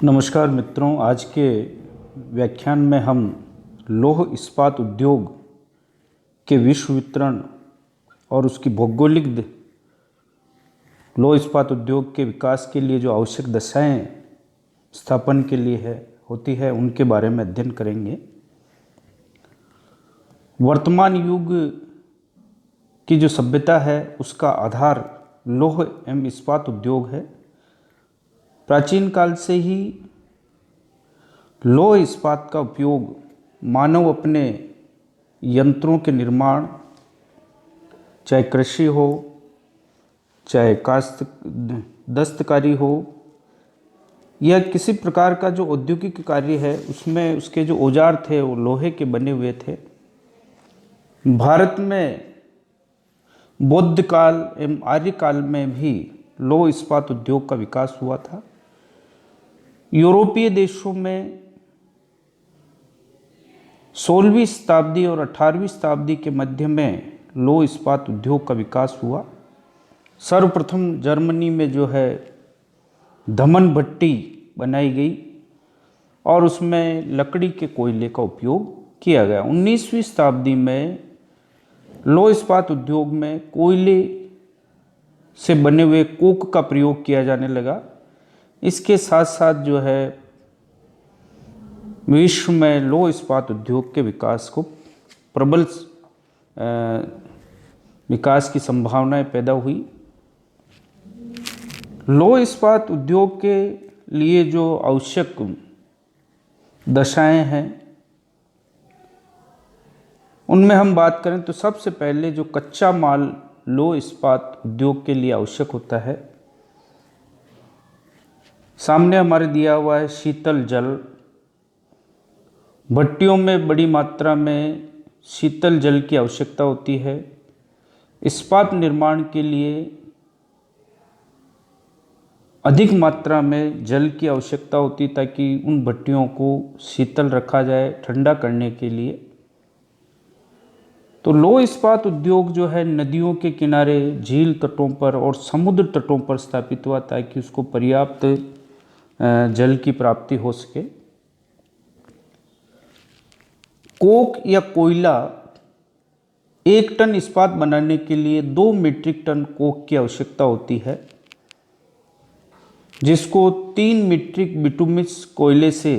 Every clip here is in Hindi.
नमस्कार मित्रों, आज के व्याख्यान में हम लौह इस्पात उद्योग के विश्व वितरण और उसकी भौगोलिक लौह इस्पात उद्योग के विकास के लिए जो आवश्यक दशाएं स्थापन के लिए होती है उनके बारे में अध्ययन करेंगे। वर्तमान युग की जो सभ्यता है उसका आधार लौह एवं इस्पात उद्योग है। प्राचीन काल से ही लौह इस्पात का उपयोग मानव अपने यंत्रों के निर्माण, चाहे कृषि हो, चाहे दस्तकारी हो या किसी प्रकार का जो औद्योगिक कार्य है उसमें उसके जो औजार थे वो लोहे के बने हुए थे। भारत में बौद्ध काल एवं आर्य काल में भी लौह इस्पात उद्योग का विकास हुआ था। यूरोपीय देशों में 16वीं शताब्दी और 18वीं शताब्दी के मध्य में लौह इस्पात उद्योग का विकास हुआ। सर्वप्रथम जर्मनी में जो है धमन भट्टी बनाई गई और उसमें लकड़ी के कोयले का उपयोग किया गया। 19वीं शताब्दी में लौह इस्पात उद्योग में कोयले से बने हुए कोक का प्रयोग किया जाने लगा। इसके साथ साथ जो है विश्व में लौह इस्पात उद्योग के विकास को प्रबल विकास की संभावनाएं पैदा हुई। लौह इस्पात उद्योग के लिए जो आवश्यक दशाएं हैं उनमें हम बात करें तो सबसे पहले जो कच्चा माल लौह इस्पात उद्योग के लिए आवश्यक होता है, सामने हमारे दिया हुआ है शीतल जल। भट्टियों में बड़ी मात्रा में शीतल जल की आवश्यकता होती है। इस्पात निर्माण के लिए अधिक मात्रा में जल की आवश्यकता होती ताकि उन भट्टियों को शीतल रखा जाए ठंडा करने के लिए। तो लौह इस्पात उद्योग जो है नदियों के किनारे, झील तटों पर और समुद्र तटों पर स्थापित हुआ ताकि उसको पर्याप्त जल की प्राप्ति हो सके। कोक या कोयला 1 टन इस्पात बनाने के लिए 2 मीट्रिक टन कोक की आवश्यकता होती है, जिसको 3 मीट्रिक बिटुमिस कोयले से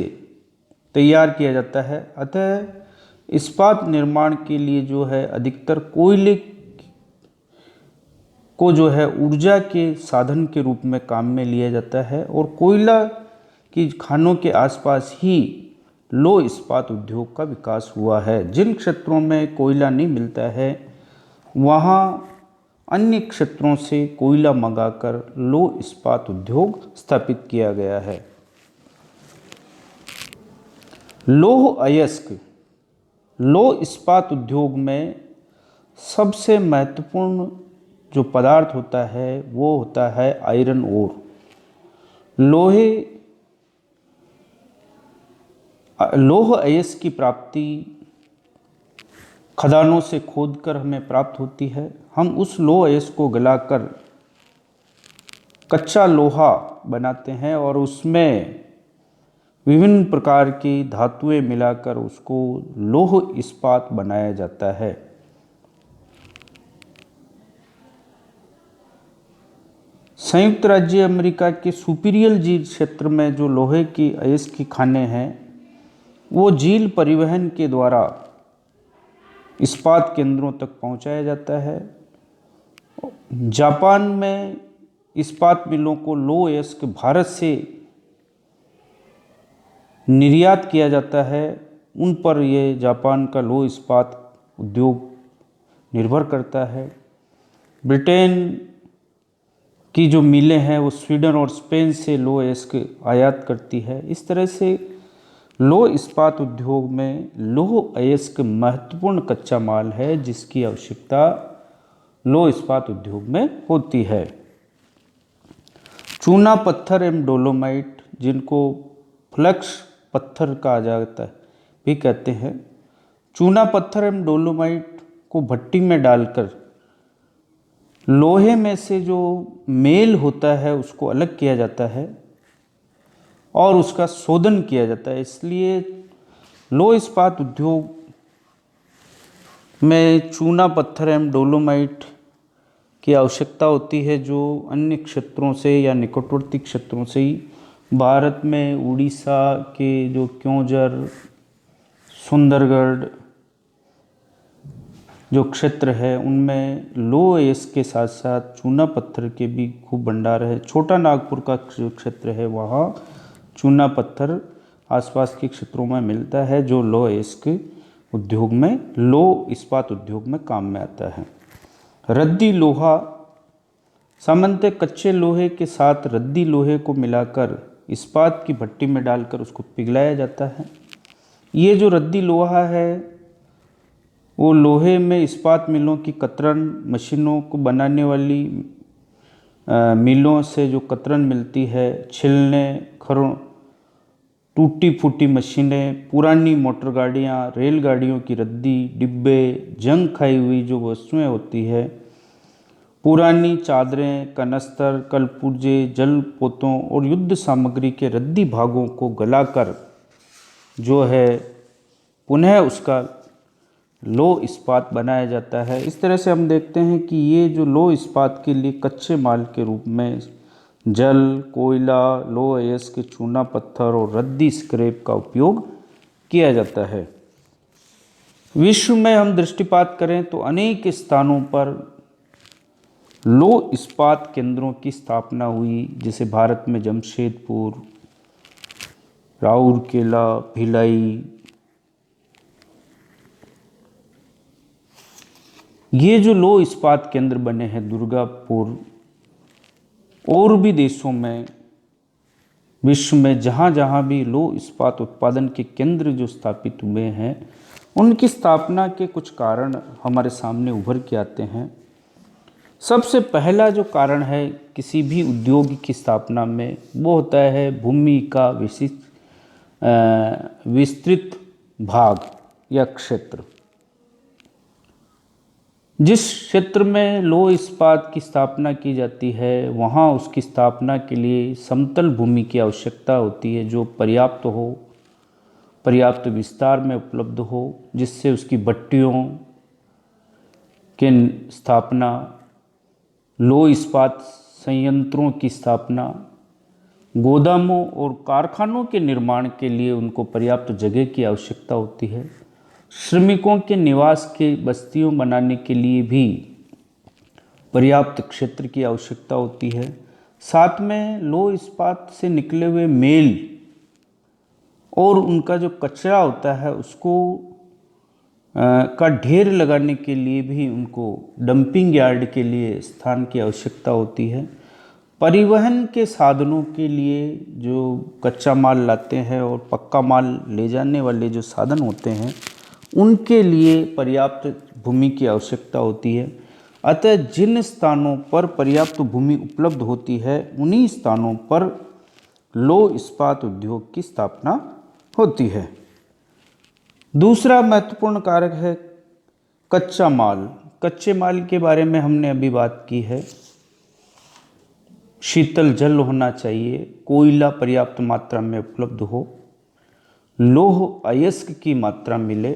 तैयार किया जाता है। अतः इस्पात निर्माण के लिए जो है अधिकतर कोयले को जो है ऊर्जा के साधन के रूप में काम में लिया जाता है और कोयला की खानों के आसपास ही लौह इस्पात उद्योग का विकास हुआ है। जिन क्षेत्रों में कोयला नहीं मिलता है वहाँ अन्य क्षेत्रों से कोयला मंगाकर लौह इस्पात उद्योग स्थापित किया गया है। लौह अयस्क लौह इस्पात उद्योग में सबसे महत्वपूर्ण जो पदार्थ होता है वो होता है आयरन ओर। लौह अयस्क की प्राप्ति खदानों से खोदकर हमें प्राप्त होती है। हम उस लौह अयस्क को गलाकर कच्चा लोहा बनाते हैं और उसमें विभिन्न प्रकार की धातुएं मिलाकर उसको लौह इस्पात बनाया जाता है। संयुक्त राज्य अमेरिका के सुपीरियर झील क्षेत्र में जो लोहे की अयस्क की खानें हैं वो झील परिवहन के द्वारा इस्पात केंद्रों तक पहुंचाया जाता है। जापान में इस्पात मिलों को लौह अयस्क भारत से निर्यात किया जाता है। उन पर ये जापान का लौह इस्पात उद्योग निर्भर करता है। ब्रिटेन की जो मिलें हैं वो स्वीडन और स्पेन से लौह अयस्क आयात करती है। इस तरह से लौह इस्पात उद्योग में लौह अयस्क महत्वपूर्ण कच्चा माल है जिसकी आवश्यकता लौह इस्पात उद्योग में होती है। चूना पत्थर एवं डोलोमाइट, जिनको फ्लक्स पत्थर कहा जाता है भी कहते हैं, चूना पत्थर एवं डोलोमाइट को भट्टी में डालकर लोहे में से जो मेल होता है उसको अलग किया जाता है और उसका शोधन किया जाता है। इसलिए लौह इस्पात उद्योग में चूना पत्थर एवं डोलोमाइट की आवश्यकता होती है, जो अन्य क्षेत्रों से या निकटवर्ती क्षेत्रों से ही भारत में उड़ीसा के जो क्योंझर, सुंदरगढ़ जो क्षेत्र है उनमें लोह अयस्क के साथ साथ चूना पत्थर के भी खूब भंडार है। छोटा नागपुर का जो क्षेत्र है वहाँ चूना पत्थर आसपास के क्षेत्रों में मिलता है, जो लोह अयस्क उद्योग में, लोह इस्पात उद्योग में काम में आता है। रद्दी लोहा, सामान्यतः कच्चे लोहे के साथ रद्दी लोहे को मिलाकर इस्पात की भट्टी में डालकर उसको पिघलाया जाता है। ये जो रद्दी लोहा है वो लोहे में इस्पात मिलों की कतरन मशीनों को बनाने वाली मिलों से जो कतरन मिलती है, छिलने, खरों, टूटी फूटी मशीनें, पुरानी मोटर गाड़ियाँ, रेलगाड़ियों की रद्दी, डिब्बे, जंग खाई हुई जो वस्तुएं होती है, पुरानी चादरें, कनस्तर, कलपुर्जे, जल पोतों और युद्ध सामग्री के रद्दी भागों को गलाकर जो है पुनः उसका लोह इस्पात बनाया जाता है। इस तरह से हम देखते हैं कि ये जो लोह इस्पात के लिए कच्चे माल के रूप में जल, कोयला, लोह अयस्क, चूना पत्थर और रद्दी स्क्रैप का उपयोग किया जाता है। विश्व में हम दृष्टिपात करें तो अनेक स्थानों पर लोह इस्पात केंद्रों की स्थापना हुई, जैसे भारत में जमशेदपुर, राउरकेला, भिलाई। ये जो लोह इस्पात केंद्र बने हैं दुर्गापुर और भी देशों में, विश्व में जहाँ जहाँ भी लोह इस्पात उत्पादन के केंद्र जो स्थापित हुए हैं, उनकी स्थापना के कुछ कारण हमारे सामने उभर के आते हैं। सबसे पहला जो कारण है किसी भी उद्योग की स्थापना में, वो होता है भूमि का विस्तृत भाग या क्षेत्र। जिस क्षेत्र में लोह इस्पात की स्थापना की जाती है वहाँ उसकी स्थापना के लिए समतल भूमि की आवश्यकता होती है, जो पर्याप्त हो, पर्याप्त विस्तार में उपलब्ध हो, जिससे उसकी भट्टियों के स्थापना, लोह इस्पात संयंत्रों की स्थापना, गोदामों और कारखानों के निर्माण के लिए उनको पर्याप्त जगह की आवश्यकता होती है। श्रमिकों के निवास के बस्तियों बनाने के लिए भी पर्याप्त क्षेत्र की आवश्यकता होती है। साथ में लोह इस्पात से निकले हुए मेल और उनका जो कचरा होता है उसको का ढेर लगाने के लिए भी उनको डंपिंग यार्ड के लिए स्थान की आवश्यकता होती है। परिवहन के साधनों के लिए जो कच्चा माल लाते हैं और पक्का माल ले जाने वाले जो साधन होते हैं उनके लिए पर्याप्त भूमि की आवश्यकता होती है। अतः जिन स्थानों पर पर्याप्त भूमि उपलब्ध होती है उन्हीं स्थानों पर लोह इस्पात उद्योग की स्थापना होती है। दूसरा महत्वपूर्ण कारक है कच्चा माल। कच्चे माल के बारे में हमने अभी बात की है। शीतल जल होना चाहिए, कोयला पर्याप्त मात्रा में उपलब्ध हो, लोह अयस्क की मात्रा मिले,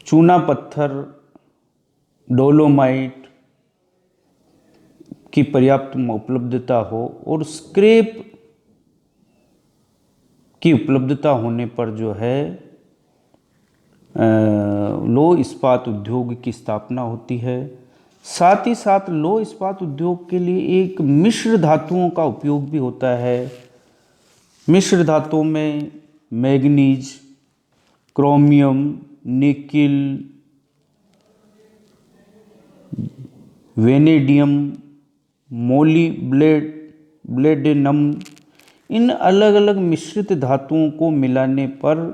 चूना पत्थर, डोलोमाइट की पर्याप्त उपलब्धता हो और स्क्रैप की उपलब्धता होने पर जो है लोह इस्पात उद्योग की स्थापना होती है। साथ ही साथ लोह इस्पात उद्योग के लिए एक मिश्र धातुओं का उपयोग भी होता है। मिश्र धातुओं में manganese, chromium, nickel, vanadium, molybdenum, इन अलग अलग मिश्रित धातुओं को मिलाने पर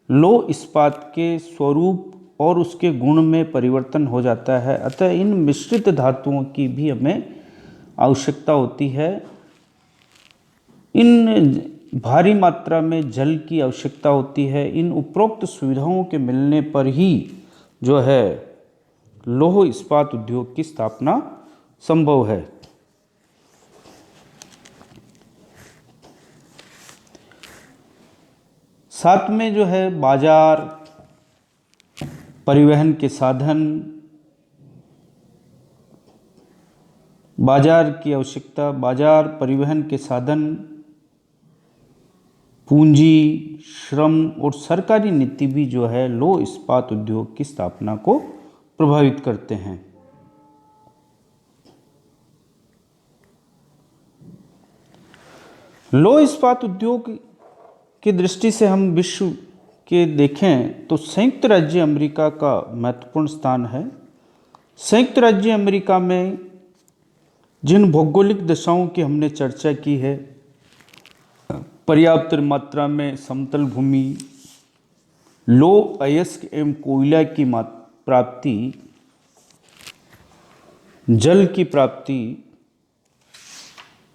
लोह इस्पात के स्वरूप और उसके गुण में परिवर्तन हो जाता है। अतः इन मिश्रित धातुओं की भी हमें आवश्यकता होती है। इन भारी मात्रा में जल की आवश्यकता होती है। इन उपरोक्त सुविधाओं के मिलने पर ही जो है लोह इस्पात उद्योग की स्थापना संभव है। साथ में जो है बाजार, परिवहन के साधन, बाजार की आवश्यकता, बाजार, परिवहन के साधन, पूंजी, श्रम और सरकारी नीति भी जो है लौह इस्पात उद्योग की स्थापना को प्रभावित करते हैं। लौह इस्पात उद्योग की दृष्टि से हम विश्व के देखें तो संयुक्त राज्य अमेरिका का महत्वपूर्ण स्थान है। संयुक्त राज्य अमेरिका में जिन भौगोलिक दशाओं की हमने चर्चा की है, पर्याप्त मात्रा में समतल भूमि, लौह अयस्क एवं कोयला की प्राप्ति, जल की प्राप्ति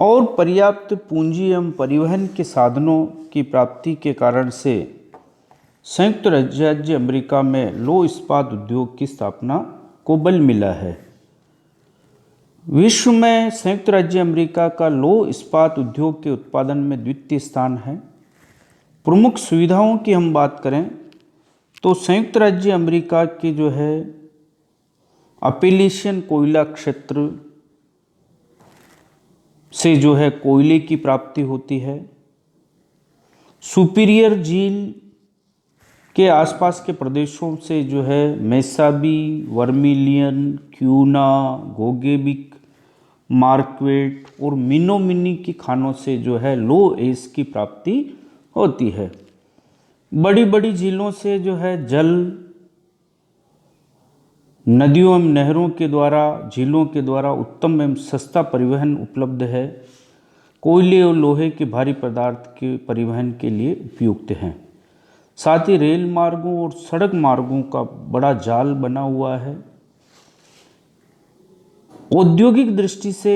और पर्याप्त पूंजी एवं परिवहन के साधनों की प्राप्ति के कारण से संयुक्त राज्य अमेरिका में लौह इस्पात उद्योग की स्थापना को बल मिला है। विश्व में संयुक्त राज्य अमेरिका का लौह इस्पात उद्योग के उत्पादन में द्वितीय स्थान है। प्रमुख सुविधाओं की हम बात करें तो संयुक्त राज्य अमेरिका की जो है अपैलेशियन कोयला क्षेत्र से जो है कोयले की प्राप्ति होती है। सुपीरियर झील के आसपास के प्रदेशों से जो है मेसाबी, वर्मिलियन, क्यूना, गोगेबिक, मार्क्वेट और मिनोमिनी की खानों से जो है लौह अयस्क की प्राप्ति होती है। बड़ी बड़ी झीलों से जो है जल, नदियों एवं नहरों के द्वारा, झीलों के द्वारा उत्तम एवं सस्ता परिवहन उपलब्ध है। कोयले और लोहे के भारी पदार्थ के परिवहन के लिए उपयुक्त हैं। साथ ही रेल मार्गों और सड़क मार्गों का बड़ा जाल बना हुआ है। औद्योगिक दृष्टि से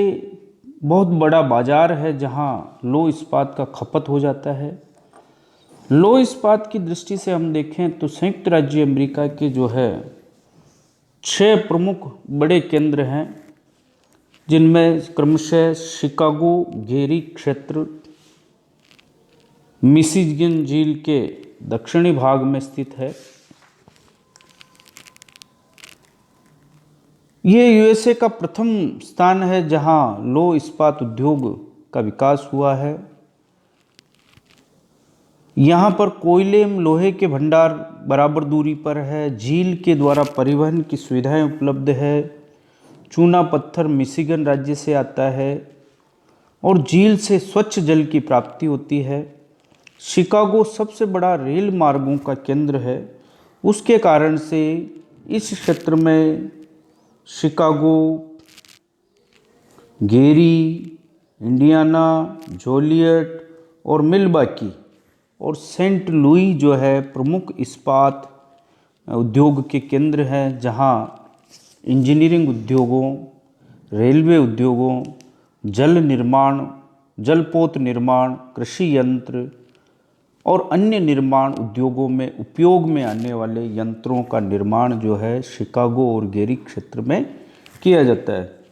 बहुत बड़ा बाजार है जहां लौह इस्पात का खपत हो जाता है। लौह इस्पात की दृष्टि से हम देखें तो संयुक्त राज्य अमेरिका के जो है 6 प्रमुख बड़े केंद्र हैं, जिनमें क्रमशः शिकागो गेरी क्षेत्र मिशिगन झील के दक्षिणी भाग में स्थित है। ये यूएसए का प्रथम स्थान है जहां लौह इस्पात उद्योग का विकास हुआ है। यहाँ पर कोयले एवं लोहे के भंडार बराबर दूरी पर है। झील के द्वारा परिवहन की सुविधाएं उपलब्ध है। चूना पत्थर मिशिगन राज्य से आता है और झील से स्वच्छ जल की प्राप्ति होती है। शिकागो सबसे बड़ा रेल मार्गों का केंद्र है। उसके कारण से इस क्षेत्र में शिकागो, गेरी, इंडियाना, जोलियट और मिल्वाकी और सेंट लुई जो है प्रमुख इस्पात उद्योग के केंद्र हैं, जहां इंजीनियरिंग उद्योगों, रेलवे उद्योगों, जल निर्माण, जलपोत निर्माण, कृषि यंत्र और अन्य निर्माण उद्योगों में उपयोग में आने वाले यंत्रों का निर्माण जो है शिकागो और गेरी क्षेत्र में किया जाता है।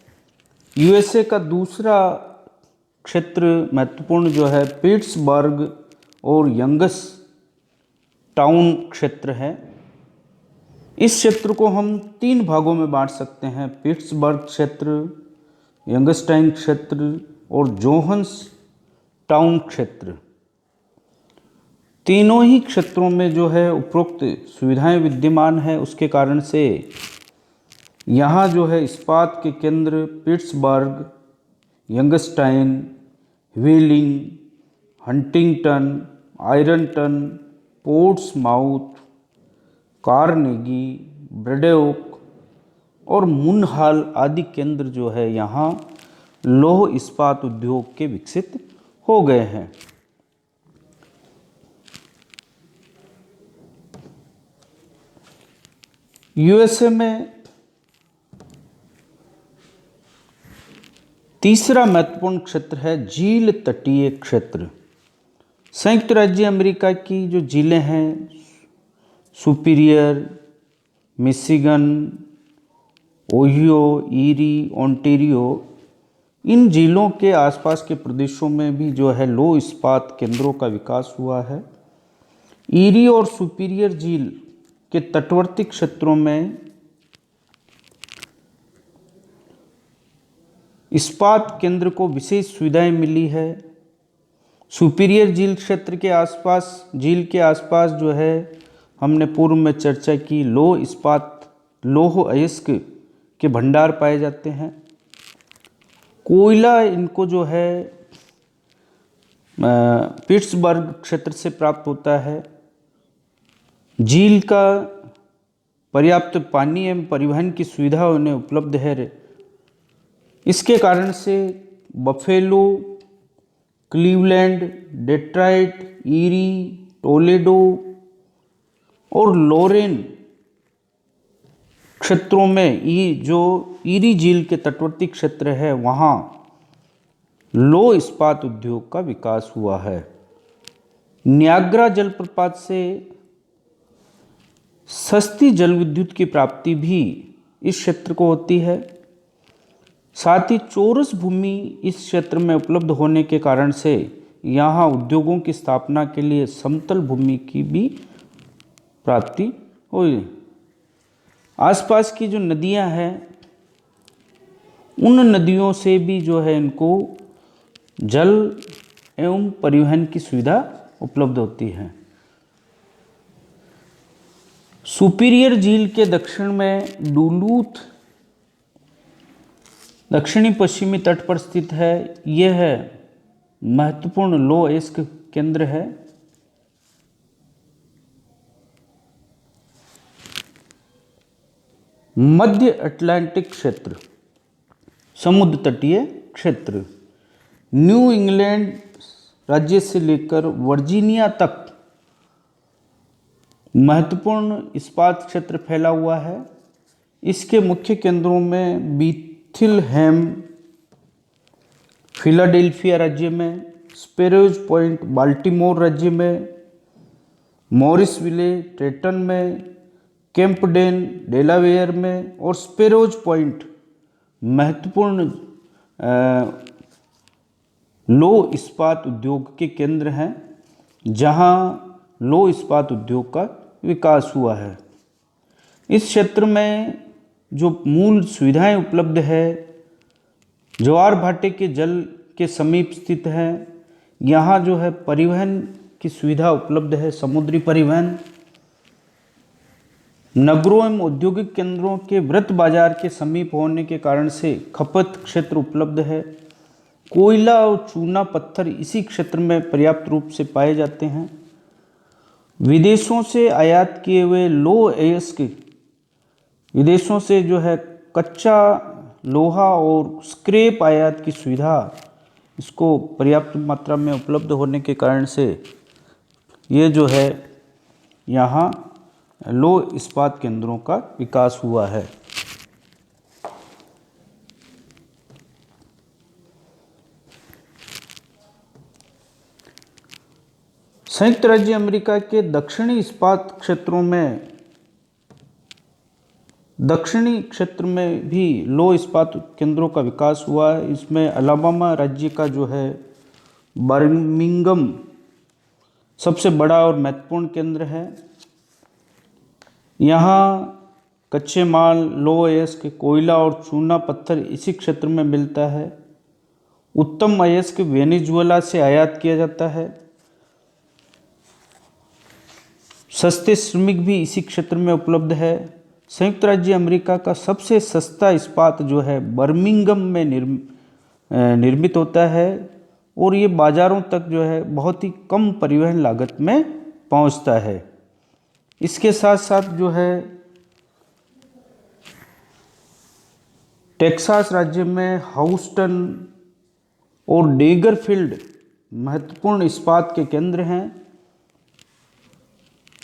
यूएसए का दूसरा क्षेत्र महत्वपूर्ण जो है पिट्सबर्ग और यंगस टाउन क्षेत्र है। इस क्षेत्र को हम 3 भागों में बांट सकते हैं: पिट्सबर्ग क्षेत्र, यंगस्टाइन क्षेत्र और जोहन्स टाउन क्षेत्र। तीनों ही क्षेत्रों में जो है उपरोक्त सुविधाएं विद्यमान है। उसके कारण से यहाँ जो है इस्पात के केंद्र Pittsburgh, Youngstown, Wheeling, Huntington, Ironton, Portsmouth, Carnegie, Braddock और मुनहाल आदि केंद्र जो है यहाँ लौह इस्पात उद्योग के विकसित हो गए हैं। यूएसए में तीसरा महत्वपूर्ण क्षेत्र है झील तटीय क्षेत्र। संयुक्त राज्य अमेरिका की जो झीलें हैं Superior, Michigan, Ohio, Erie, Ontario, इन झीलों के आसपास के प्रदेशों में भी जो है लौह इस्पात केंद्रों का विकास हुआ है। ईरी और सुपीरियर झील के तटवर्ती क्षेत्रों में इस्पात केंद्र को विशेष सुविधाएं मिली है। सुपीरियर झील क्षेत्र के आसपास, झील के आसपास जो है, हमने पूर्व में चर्चा की, लौह अयस्क के भंडार पाए जाते हैं। कोयला इनको जो है पिट्सबर्ग क्षेत्र से प्राप्त होता है। झील का पर्याप्त पानी एवं परिवहन की सुविधा उन्हें उपलब्ध है। इसके कारण से buffalo, Cleveland, Detroit, eerie, Toledo और लोरेन क्षेत्रों में जो ईरी झील के तटवर्ती क्षेत्र है, वहाँ लौह इस्पात उद्योग का विकास हुआ है। न्याग्रा जलप्रपात से सस्ती जल विद्युत की प्राप्ति भी इस क्षेत्र को होती है। साथ ही चौरस भूमि इस क्षेत्र में उपलब्ध होने के कारण से यहाँ उद्योगों की स्थापना के लिए समतल भूमि की भी प्राप्ति हुई। आसपास की जो नदियाँ हैं, उन नदियों से भी जो है इनको जल एवं परिवहन की सुविधा उपलब्ध होती है। सुपीरियर झील के दक्षिण में डुलूथ दक्षिणी पश्चिमी तट पर स्थित है। यह महत्वपूर्ण लौह अयस्क केंद्र है। मध्य अटलांटिक क्षेत्र, समुद्र तटीय क्षेत्र, न्यू इंग्लैंड राज्य से लेकर वर्जीनिया तक महत्वपूर्ण इस्पात क्षेत्र फैला हुआ है। इसके मुख्य केंद्रों में बीथिलहैम फिलाडेल्फिया राज्य में, स्पैरोज पॉइंट बाल्टीमोर राज्य में, मॉरिसविले ट्रेटन में, कैंपडेन डेलावेयर में और स्पैरोज पॉइंट महत्वपूर्ण लौह इस्पात उद्योग के केंद्र हैं, जहां लौह इस्पात उद्योग का विकास हुआ है। इस क्षेत्र में जो मूल सुविधाएं उपलब्ध है, ज्वार भाटे के जल के समीप स्थित है। यहाँ जो है परिवहन की सुविधा उपलब्ध है, समुद्री परिवहन। नगरों एवं औद्योगिक केंद्रों के वृत्त बाजार के समीप होने के कारण से खपत क्षेत्र उपलब्ध है। कोयला और चूना पत्थर इसी क्षेत्र में पर्याप्त रूप से पाए जाते हैं। विदेशों से आयात किए हुए लौह अयस्क, विदेशों से जो है कच्चा लोहा और स्क्रैप आयात की सुविधा इसको पर्याप्त मात्रा में उपलब्ध होने के कारण से ये जो है यहाँ लौह इस्पात केंद्रों का विकास हुआ है। संयुक्त राज्य अमेरिका के दक्षिणी इस्पात क्षेत्रों में, दक्षिणी क्षेत्र में भी लौह इस्पात केंद्रों का विकास हुआ है। इसमें अलाबामा राज्य का जो है बर्मिंघम सबसे बड़ा और महत्वपूर्ण केंद्र है। यहाँ कच्चे माल, लौह अयस्क, कोयला और चूना पत्थर इसी क्षेत्र में मिलता है। उत्तम अयस्क वेनेजुएला से आयात किया जाता है। सस्ते श्रमिक भी इसी क्षेत्र में उपलब्ध है। संयुक्त राज्य अमेरिका का सबसे सस्ता इस्पात जो है बर्मिंघम में निर्मित होता है और ये बाज़ारों तक जो है बहुत ही कम परिवहन लागत में पहुंचता है। इसके साथ साथ जो है टेक्सास राज्य में ह्यूस्टन और डेगरफील्ड महत्वपूर्ण इस्पात के केंद्र हैं,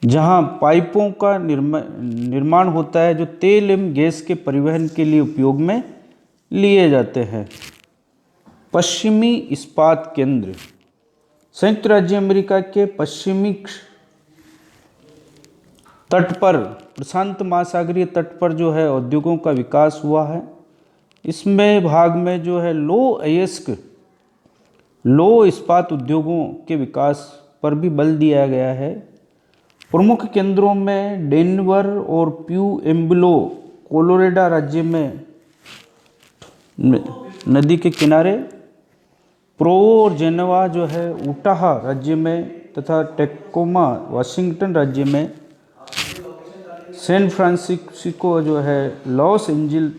जहां पाइपों का निर्माण होता है जो तेल एवं गैस के परिवहन के लिए उपयोग में लिए जाते हैं। पश्चिमी इस्पात केंद्र, संयुक्त राज्य अमेरिका के पश्चिमी तट पर, प्रशांत महासागरीय तट पर जो है उद्योगों का विकास हुआ है। इसमें भाग में जो है लौह अयस्क, लौह इस्पात उद्योगों के विकास पर भी बल दिया गया है। प्रमुख केंद्रों में डेनवर और प्यूएम्बलो कोलोराडो राज्य में नदी के किनारे, प्रोवो और जेनेवा जो है उटाह राज्य में तथा टेकोमा वाशिंगटन राज्य में, सैन फ्रांसिस्को जो है लॉस एंजिल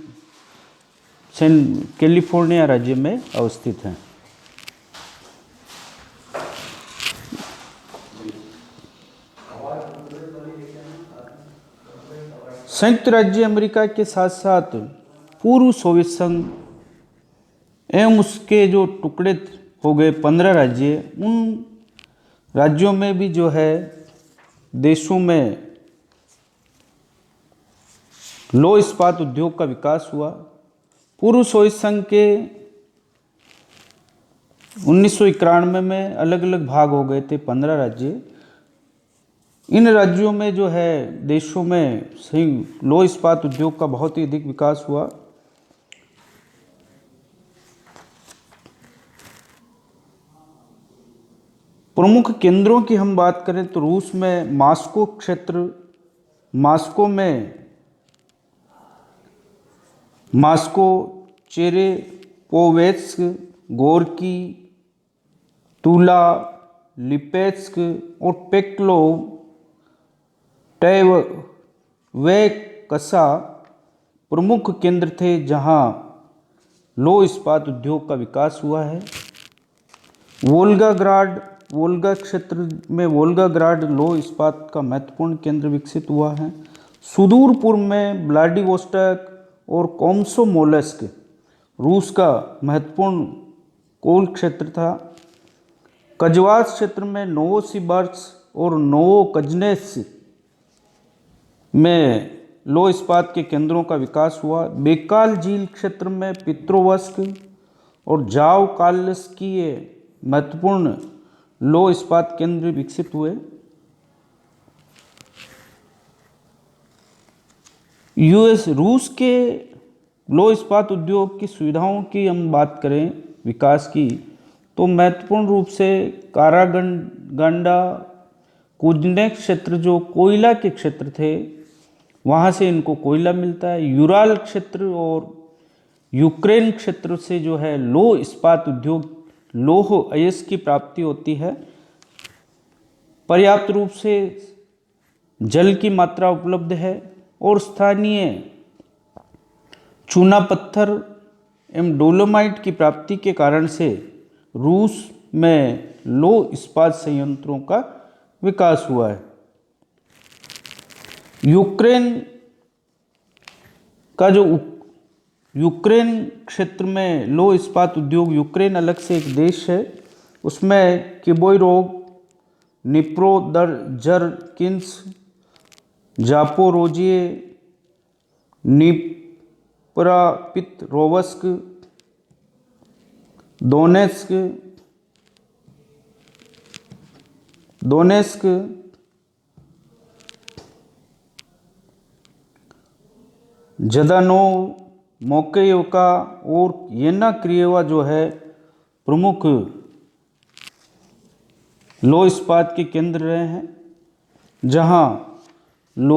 कैलिफोर्निया राज्य में अवस्थित हैं। संयुक्त राज्य अमेरिका के साथ साथ पूर्व सोवियत संघ एवं उसके जो टुकड़े हो गए 15 राज्य, उन राज्यों में भी जो है देशों में लौह इस्पात उद्योग का विकास हुआ। पूर्व सोवियत संघ के 1991 में अलग अलग भाग हो गए थे 15 राज्य। इन राज्यों में जो है देशों में लौह इस्पात उद्योग का बहुत ही अधिक विकास हुआ। प्रमुख केंद्रों की हम बात करें तो रूस में मॉस्को क्षेत्र, मॉस्को में मॉस्को, चेरेपोवेत्स्क, गोर्की, तुला, लिपेत्स्क और पेक्लोव वे कसा प्रमुख केंद्र थे जहां लौह इस्पात उद्योग का विकास हुआ है। वोल्गाग्राड, वोल्गा क्षेत्र में वोल्गाग्राड लौह इस्पात का महत्वपूर्ण केंद्र विकसित हुआ है। सुदूर पूर्व में व्लादिवोस्टोक और कोमसोमोल्स्क रूस का महत्वपूर्ण कोल क्षेत्र था। कजवास क्षेत्र में नोवोसिबर्स्क और नोवोकजनेत्स्क में लौह इस्पात के केंद्रों का विकास हुआ। बेकाल झील क्षेत्र में पित्रोवस्क और जावकाल्स्कीय महत्वपूर्ण लौह इस्पात केंद्र विकसित हुए। रूस के लौह इस्पात उद्योग की सुविधाओं की हम बात करें विकास की, तो महत्वपूर्ण रूप से कारागंडा, कुजनेक क्षेत्र जो कोयला के क्षेत्र थे, वहाँ से इनको कोयला मिलता है। यूराल क्षेत्र और यूक्रेन क्षेत्र से जो है लौह इस्पात उद्योग, लौह अयस्क की प्राप्ति होती है। पर्याप्त रूप से जल की मात्रा उपलब्ध है और स्थानीय चूना पत्थर एवं डोलोमाइट की प्राप्ति के कारण से रूस में लौह इस्पात संयंत्रों का विकास हुआ है। यूक्रेन का जो यूक्रेन क्षेत्र में लौह इस्पात उद्योग, यूक्रेन अलग से एक देश है, उसमें किबोरोग, निप्रोदर्जकिंस, जापोरोजिए, निप्रापित्रोवस्क, दोनेस्क, जदानोव, मोकेयोका और येना क्रिएवा जो है प्रमुख लौह इस्पात के केंद्र रहे हैं, जहां